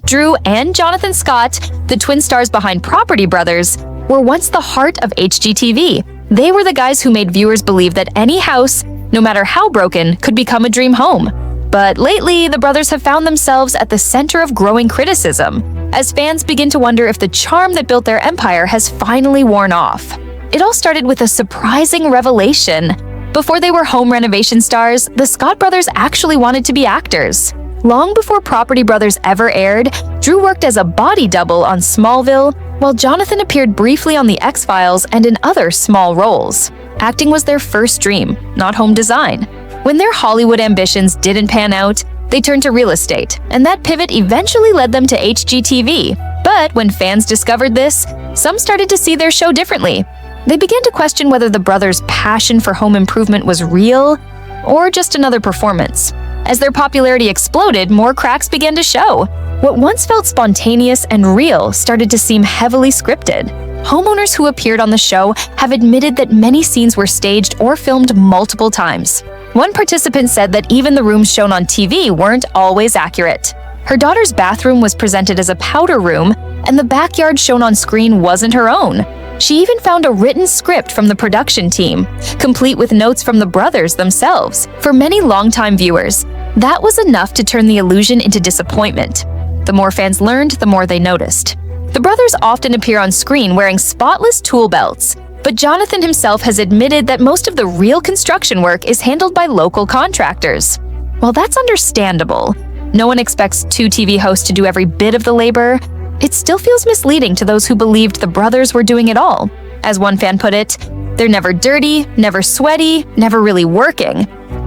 Drew and Jonathan Scott, the twin stars behind Property Brothers, were once the heart of HGTV. They were the guys who made viewers believe that any house, no matter how broken, could become a dream home. But lately, the brothers have found themselves at the center of growing criticism, as fans begin to wonder if the charm that built their empire has finally worn off. It all started with a surprising revelation. Before they were home renovation stars, the Scott brothers actually wanted to be actors. Long before Property Brothers ever aired, Drew worked as a body double on Smallville, while Jonathan appeared briefly on The X-Files and in other small roles. Acting was their first dream, not home design. When their Hollywood ambitions didn't pan out, they turned to real estate, and that pivot eventually led them to HGTV. But when fans discovered this, some started to see their show differently. They began to question whether the brothers' passion for home improvement was real or just another performance. As their popularity exploded, more cracks began to show. What once felt spontaneous and real started to seem heavily scripted. Homeowners who appeared on the show have admitted that many scenes were staged or filmed multiple times. One participant said that even the rooms shown on TV weren't always accurate. Her daughter's bathroom was presented as a powder room, and the backyard shown on screen wasn't her own. She even found a written script from the production team, complete with notes from the brothers themselves. For many longtime viewers, that was enough to turn the illusion into disappointment. The more fans learned, the more they noticed. The brothers often appear on screen wearing spotless tool belts, but Jonathan himself has admitted that most of the real construction work is handled by local contractors. While that's understandable, no one expects two TV hosts to do every bit of the labor. It still feels misleading to those who believed the brothers were doing it all. As one fan put it, they're never dirty, never sweaty, never really working.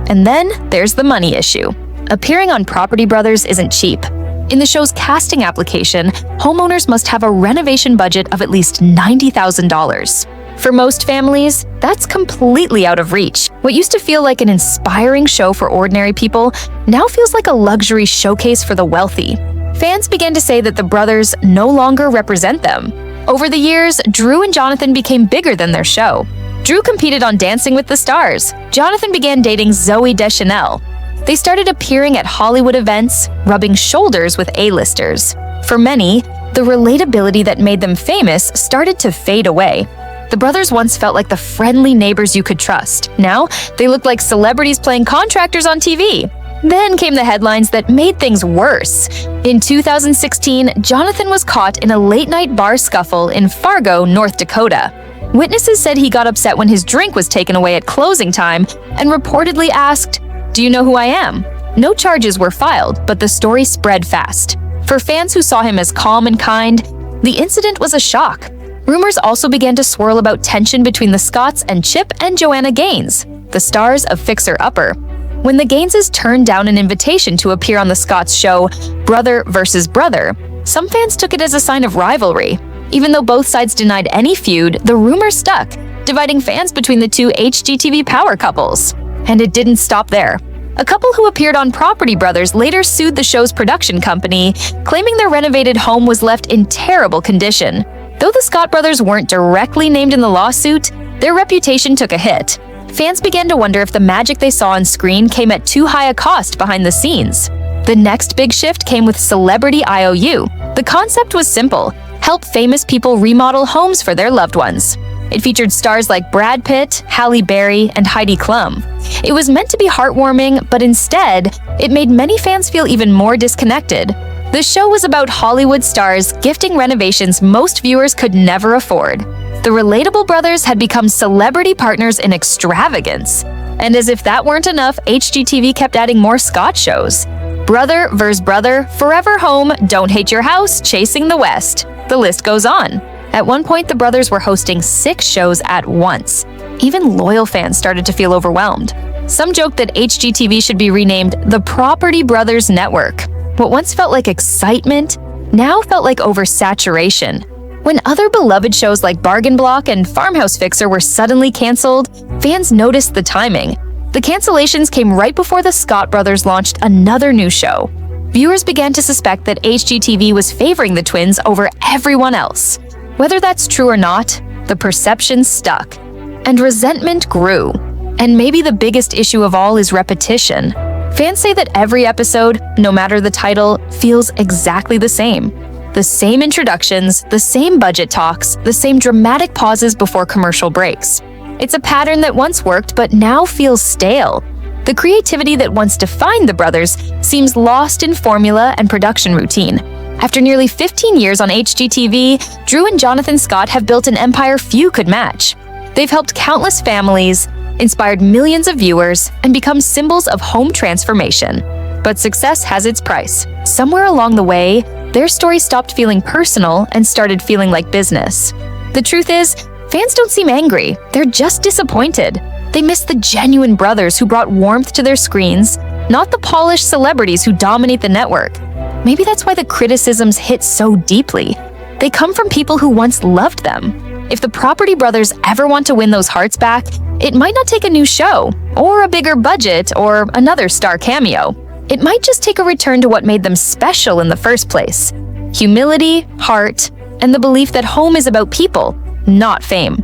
And then there's the money issue. Appearing on Property Brothers isn't cheap. In the show's casting application, homeowners must have a renovation budget of at least $90,000. For most families, that's completely out of reach. What used to feel like an inspiring show for ordinary people now feels like a luxury showcase for the wealthy. Fans began to say that the brothers no longer represent them. Over the years, Drew and Jonathan became bigger than their show. Drew competed on Dancing with the Stars. Jonathan began dating Zooey Deschanel. They started appearing at Hollywood events, rubbing shoulders with A-listers. For many, the relatability that made them famous started to fade away. The brothers once felt like the friendly neighbors you could trust. Now, they look like celebrities playing contractors on TV. Then came the headlines that made things worse. In 2016, Jonathan was caught in a late-night bar scuffle in Fargo, North Dakota. Witnesses said he got upset when his drink was taken away at closing time and reportedly asked, "Do you know who I am?" No charges were filed, but the story spread fast. For fans who saw him as calm and kind, the incident was a shock. Rumors also began to swirl about tension between the Scotts and Chip and Joanna Gaines, the stars of Fixer Upper. When the Gaineses turned down an invitation to appear on the Scotts show Brother vs. Brother, some fans took it as a sign of rivalry. Even though both sides denied any feud, the rumor stuck, dividing fans between the two HGTV power couples. And it didn't stop there. A couple who appeared on Property Brothers later sued the show's production company, claiming their renovated home was left in terrible condition. Though the Scott brothers weren't directly named in the lawsuit, their reputation took a hit. Fans began to wonder if the magic they saw on screen came at too high a cost behind the scenes. The next big shift came with Celebrity IOU. The concept was simple: help famous people remodel homes for their loved ones. It featured stars like Brad Pitt, Halle Berry, and Heidi Klum. It was meant to be heartwarming, but instead, it made many fans feel even more disconnected. The show was about Hollywood stars gifting renovations most viewers could never afford. The relatable brothers had become celebrity partners in extravagance. And as if that weren't enough, HGTV kept adding more Scott shows. Brother vs. Brother, Forever Home, Don't Hate Your House, Chasing the West. The list goes on. At one point, the brothers were hosting 6 shows at once. Even loyal fans started to feel overwhelmed. Some joked that HGTV should be renamed the Property Brothers Network. What once felt like excitement now felt like oversaturation. When other beloved shows like Bargain Block and Farmhouse Fixer were suddenly canceled, fans noticed the timing. The cancellations came right before the Scott brothers launched another new show. Viewers began to suspect that HGTV was favoring the twins over everyone else. Whether that's true or not, the perception stuck, and resentment grew. And maybe the biggest issue of all is repetition. Fans say that every episode, no matter the title, feels exactly the same. The same introductions, the same budget talks, the same dramatic pauses before commercial breaks. It's a pattern that once worked but now feels stale. The creativity that once defined the brothers seems lost in formula and production routine. After nearly 15 years on HGTV, Drew and Jonathan Scott have built an empire few could match. They've helped countless families, inspired millions of viewers, and become symbols of home transformation. But success has its price. Somewhere along the way, their story stopped feeling personal and started feeling like business. The truth is, fans don't seem angry, they're just disappointed. They miss the genuine brothers who brought warmth to their screens, not the polished celebrities who dominate the network. Maybe that's why the criticisms hit so deeply. They come from people who once loved them. If the Property Brothers ever want to win those hearts back, it might not take a new show, or a bigger budget, or another star cameo. It might just take a return to what made them special in the first place: humility, heart, and the belief that home is about people, not fame.